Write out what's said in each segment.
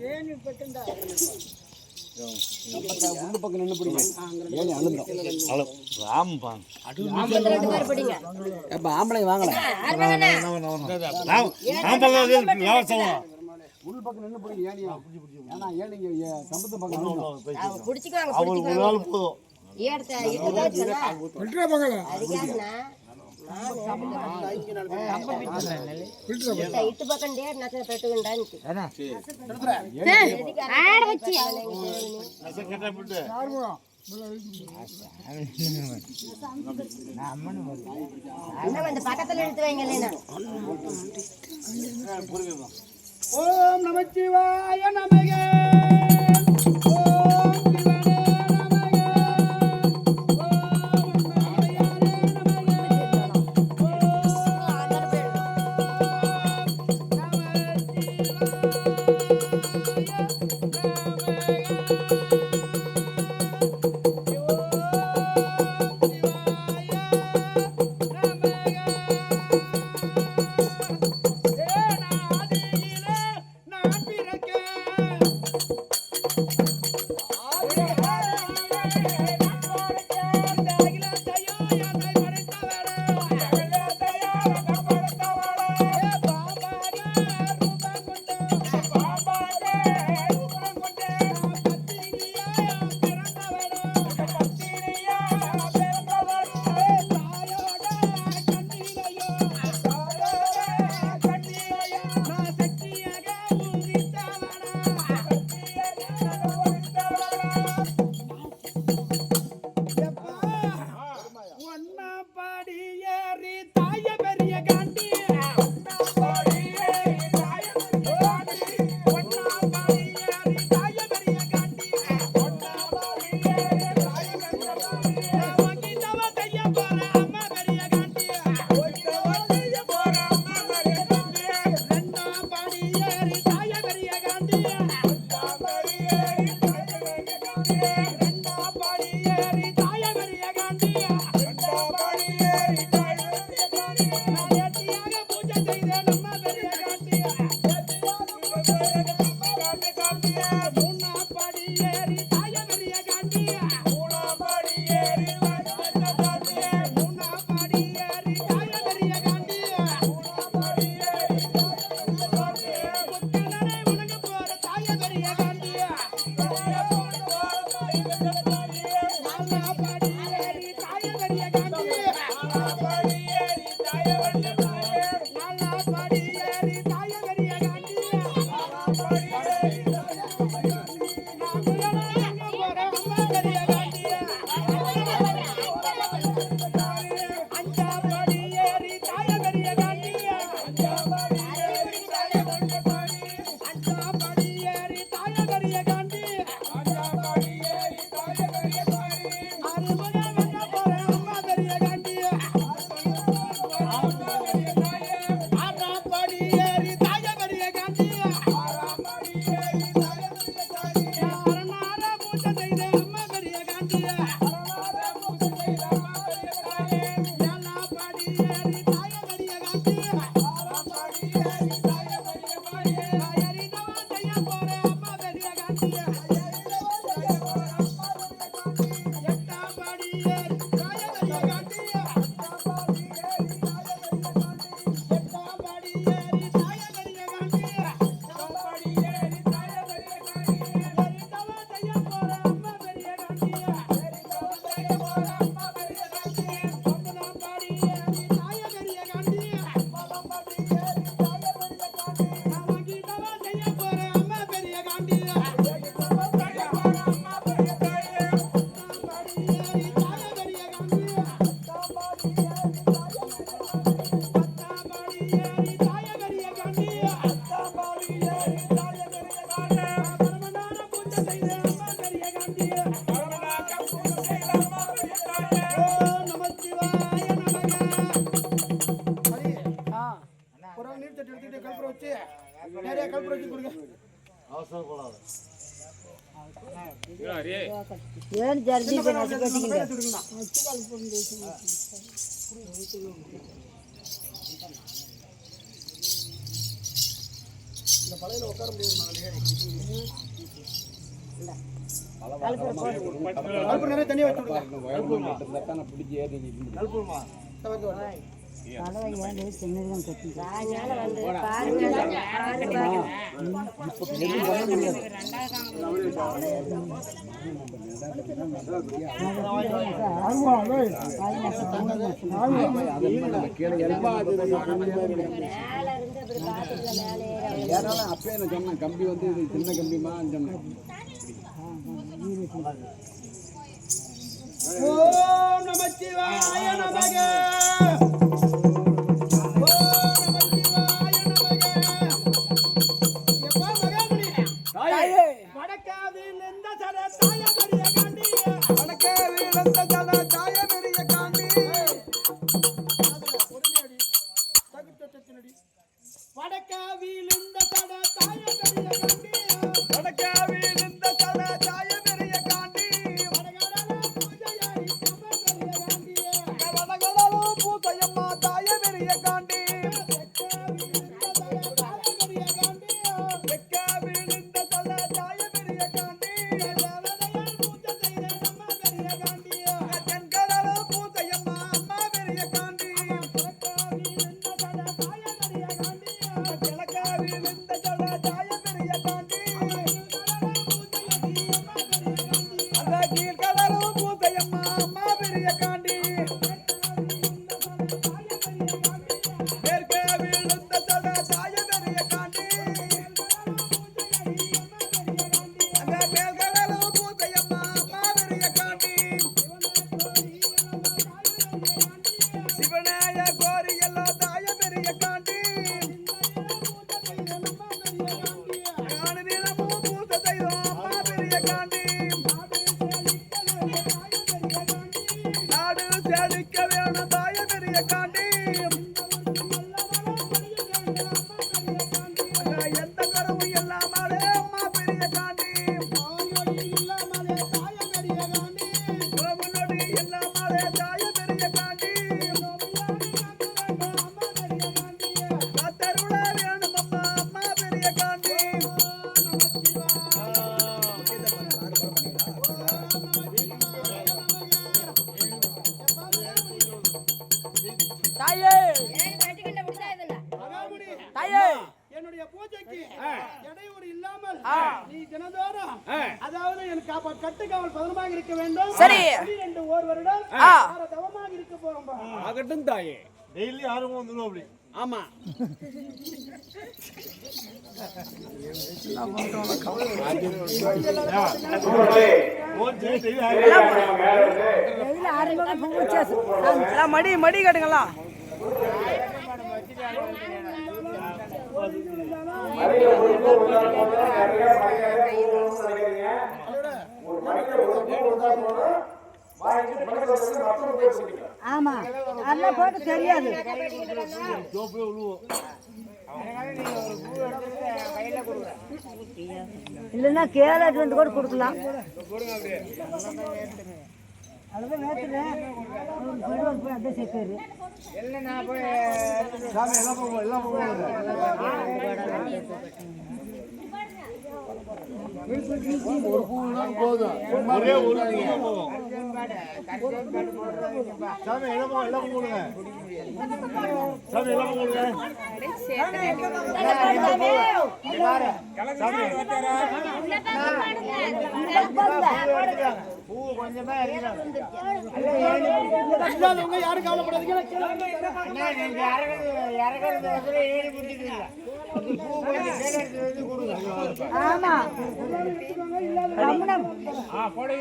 ஏன் இப்ப உள்ள பக்கம் நின்று பிடிங்க. ஏன் அழுந்தோம் ஆம்பளை வாங்கல உள் பக்கம் நின்று பிடிங்க. ஏன்னா ஏனிங்க கம்பத்து பக்கம் ఇటు పక్కండి నాకు పెట్టుకుంటానికి பக்கத்துல எடுத்து வைங்க. ஓம் நமச்சிவாய நமக. ஏன் ஜர்ஜி கல்பு நிறைய தண்ணி வச்சு விடுங்க. பிடிச்சி ஏறி கல்புமா சாயங்காலம் வந்து பாருங்க ஏறாலும் அப்பயே நான் சொன்னேன் கம்பி வந்து இது சின்ன கம்பிமா சொன்னேன். ஓம் நமச்சிவாய நமக. வடக்காவில் இந்த சட தாய பெரிய காண்டி, வடக்காவில் இந்த சட தாய பெரிய காண்டி, வடக்காவில் இந்த சட தாய பெரிய காண்டி, வடக்காவில் இந்த சட தாய பெரிய காண்டி, வடகடலும் பூசையம்மா தாய பெரிய காண்டி, வெக்காவில் இந்த சட தாய பெரிய காண்டி, தென்கடலும் பூசையம்மா அம்மா பெரிய காண்டி, கிழக்காவில் இந்த சட தாய பெரிய காண்டி, அந்த கீழ்கடலும் பூசையம்மா அம்மா பெரிய காண்டி, மேற்காவில் இந்த சட தாய பெரிய காண்டி, அந்த மேற்கடலும் பூசையம்மா அம்மா பெரிய காண்டி, சிவனாய கோரி எல்லாம் தாய பெரிய காண்டி, நாடு நிலமும் பூச செய்தோம் அம்மா பெரிய காண்டி, நாடு செழிக்க வேணும் தாய பெரிய காண்டி, எந்த கருவும் இல்லாமலே அம்மா பெரிய காண்டி, முன்னோடி இல்லாமலே தாய பெரிய காண்டி, காத்தருள வேணும் அம்மா அம்மா பெரிய காண்டி. தாயே மகாமுனி, தாயே என்னுடைய பூஜைக்கு இடையூறு இல்லாமல் நீ தினந்தோறும் அதாவது எனக்கு கட்டுக்காவல் பதனமாக இருக்க வேண்டும். சரி. 1 வருடம் தவமாக இருக்க போறோம். ஆகட்டும் தாயே. டெய்லி ஆர்வம் வந்துடும் அப்படி. ஆமா எல்லாம் மடி மடி கட்டுங்களா. ஆமா அதெல்லாம் போட்டு தெரியாது. இல்லைன்னா கேரட் வந்து கூட கொடுக்கலாம். அவ்வளோதான் நேரத்தில் போய் அப்படியே சேர்க்காரு. ஒரு பூ போதும். ஒரே ஒரு போதும். சாமி எல்லாம் கொடுங்க. சாமி எல்லாம் கொடுங்க. பூ கொஞ்சமா யாரும் கவலைப்படாதீங்க. ஆமா போகுது.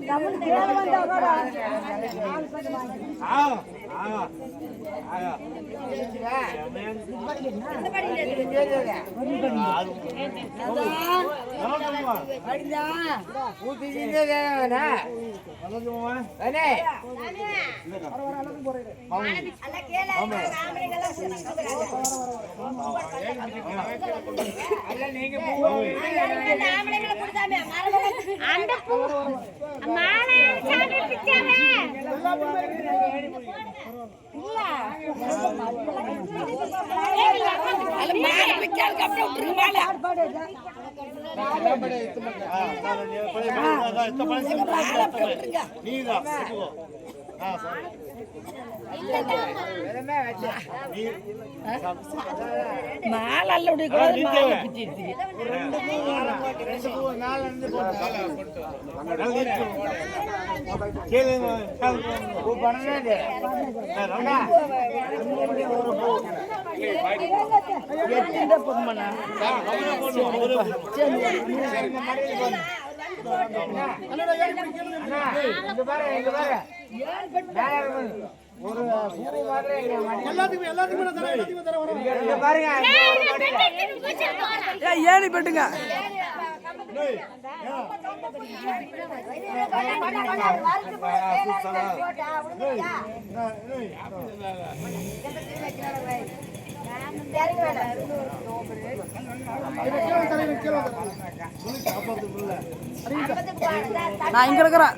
தமிழ் கேள வந்தா கூட ஏணி பெட்டுங்க. நான் இங்க இருக்கிறேன்.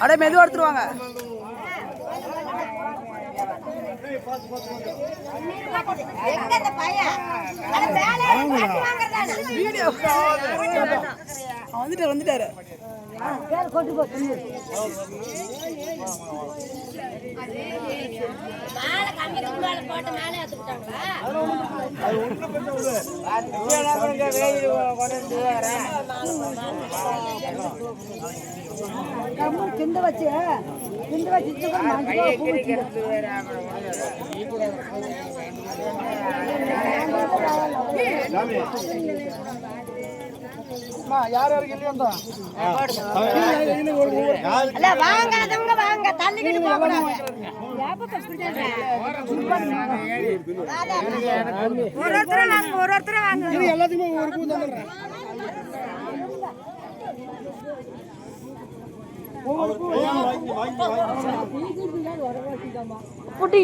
அடே மெதுவா எடுத்துருவாங்க. வந்துட்டாரு. கொண்டு போ கிண்டு வச்சு யாருக்கு இல்லையா வாங்காதவங்க வாங்க தள்ளிக்கிட்டு போகக்கூடாது. ஒரு ஒருத்தர் வாங்க. எல்லாத்துக்குமே ஒரு பூ தந்துடுறேன். புட்டி